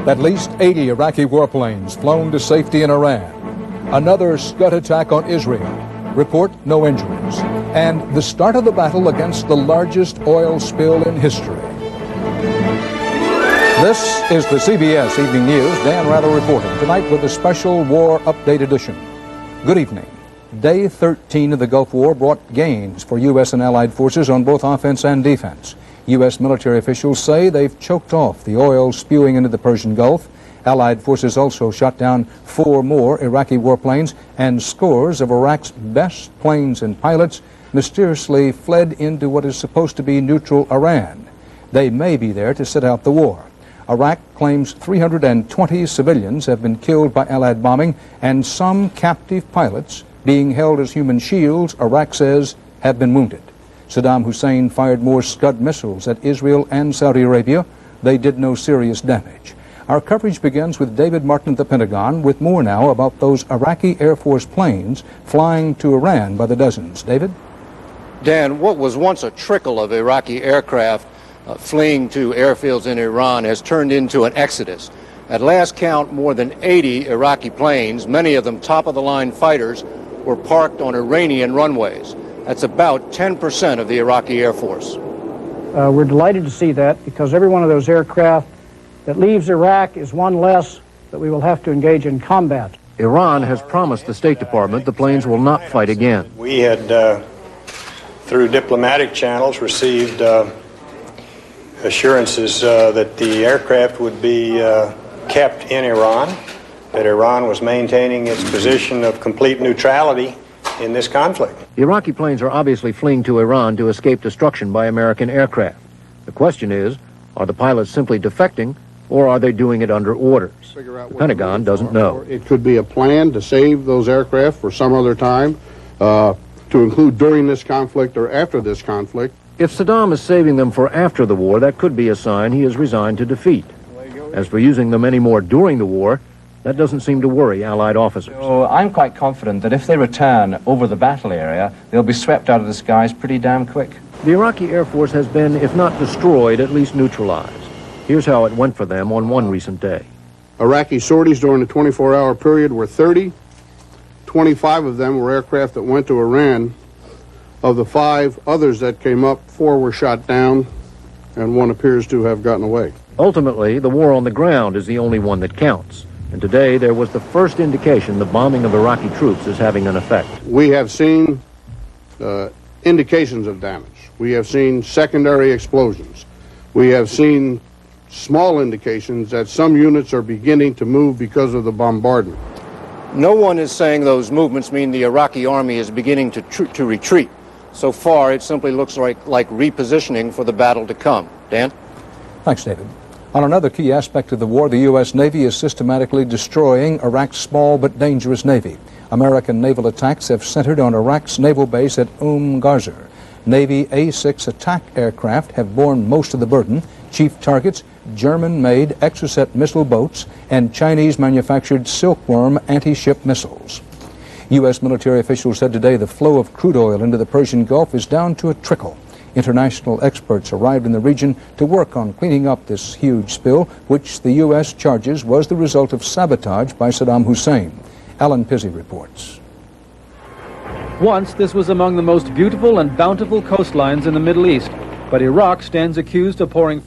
At least 80 Iraqi warplanes flown to safety in Iran. Another Scud attack on Israel. Report no injuries. And the start of the battle against the largest oil spill in history. This is the CBS Evening News. Dan Rather reporting tonight with a special War Update edition. Good evening. Day 13 of the Gulf War brought gains for U.S. and Allied forces on both offense and defense. U.S. military officials say they've choked off the oil spewing into the Persian Gulf. Allied forces also shot down 4 more Iraqi warplanes, and scores of Iraq's best planes and pilots mysteriously fled into what is supposed to be neutral Iran. They may be there to sit out the war. Iraq claims 320 civilians have been killed by Allied bombing, and some captive pilots being held as human shields, Iraq says, have been wounded. Saddam Hussein fired more Scud missiles at Israel and Saudi Arabia. They did no serious damage. Our coverage begins with David Martin at the Pentagon with more now about those Iraqi Air Force planes flying to Iran by the dozens. David? Dan, what was once a trickle of Iraqi aircraft fleeing to airfields in Iran has turned into an exodus. At last count, more than 80 Iraqi planes, many of them top-of-the-line fighters, were parked on Iranian runways. That's about 10% of the Iraqi Air Force. We're delighted to see that, because every one of those aircraft that leaves Iraq is one less that we will have to engage in combat. Iran has promised the State Department the planes will not fight again. We had, through diplomatic channels, received assurances that the aircraft would be kept in Iran, that Iran was maintaining its position of complete neutrality in this conflict. The Iraqi planes are obviously fleeing to Iran to escape destruction by American aircraft. The question is, are the pilots simply defecting, or are they doing it under orders? The Pentagon doesn't know. It could be a plan to save those aircraft for some other time, to include during this conflict or after this conflict. If Saddam is saving them for after the war, that could be a sign he is resigned to defeat. As for using them any more during the war, that doesn't seem to worry Allied officers. So I'm quite confident that if they return over the battle area, they'll be swept out of the skies pretty damn quick. The Iraqi Air Force has been, if not destroyed, at least neutralized. Here's how it went for them on one recent day. Iraqi sorties during the 24-hour period were 30. 25 of them were aircraft that went to Iran. Of the 5 others that came up, 4 were shot down, and 1 appears to have gotten away. Ultimately, the war on the ground is the only one that counts. And today, there was the first indication the bombing of Iraqi troops is having an effect. We have seen indications of damage. We have seen secondary explosions. We have seen small indications that some units are beginning to move because of the bombardment. No one is saying those movements mean the Iraqi army is beginning to retreat. So far, it simply looks like repositioning for the battle to come. Dan? Thanks, David. On another key aspect of the war, the U.S. Navy is systematically destroying Iraq's small but dangerous Navy. American naval attacks have centered on Iraq's naval base at Ghazir. Navy A-6 attack aircraft have borne most of the burden. Chief targets, German-made Exocet missile boats and Chinese-manufactured Silkworm anti-ship missiles. U.S. military officials said today the flow of crude oil into the Persian Gulf is down to a trickle. International experts arrived in the region to work on cleaning up this huge spill, which the U.S. charges was the result of sabotage by Saddam Hussein. Alan Pizzey reports. Once, this was among the most beautiful and bountiful coastlines in the Middle East, but Iraq stands accused of pouring